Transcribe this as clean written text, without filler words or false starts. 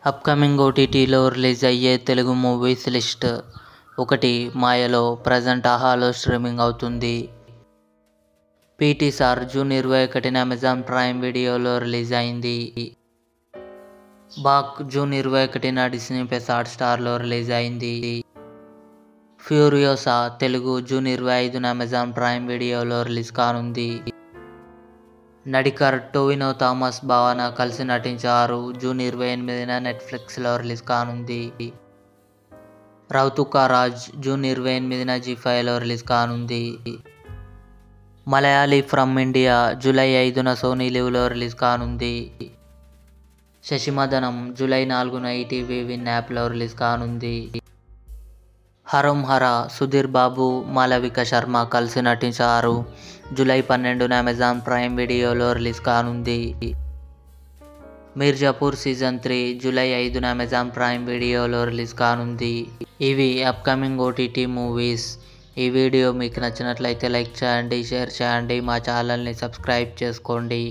Upcoming ఓటీటీలో release అయ్యే Telugu movies list. 1. మాయలో ప్రజెంట్ ఆహాలో స్ట్రీమింగ్ అవుతుంది. పీటీసార్ జూన్ 21న అమెజాన్ ప్రైమ్ వీడియోలో రిలీజ్ అయింది. బాక్ జూన్ 21న డిస్నీ ప్లస్ హాట్స్టార్లో రిలీజ్ అయింది. ఫ్యూరియోసా తెలుగు జూన్ 25న అమెజాన్ ప్రైమ్ వీడియోలో రిలీజ్ కానుంది. నడికర్ టొవినో థామస్ భావన కలిసి నటించారు. జూన్ 28న నెట్ఫ్లిక్స్లో రిలీజ్ కానుంది. రౌతుకా రాజ్ జూన్ 28న జీ5లో రిలీజ్ కానుంది. మలయాళీ ఫ్రమ్ ఇండియా జూలై 5న సోనీ లివ్లో రిలీజ్ కానుంది. శశిమదనం జూలై 4న ఈటీవీ విన్ యాప్లో రిలీజ్ కానుంది. హరోం హరా సుధీర్ బాబు, మాళవిక శర్మ కలిసి నటించారు. జూలై 12న అమెజాన్ ప్రైమ్ వీడియోలో రిలీజ్ కానుంది. మీర్జాపూర్ సీజన్ 3 జూలై 5న అమెజాన్ ప్రైమ్ వీడియోలో రిలీజ్ కానుంది. ఇవి అప్కమింగ్ ఓటీటీ మూవీస్. ఈ వీడియో మీకు నచ్చినట్లయితే లైక్ చేయండి, షేర్ చేయండి, మా ఛానల్ని సబ్స్క్రైబ్ చేసుకోండి.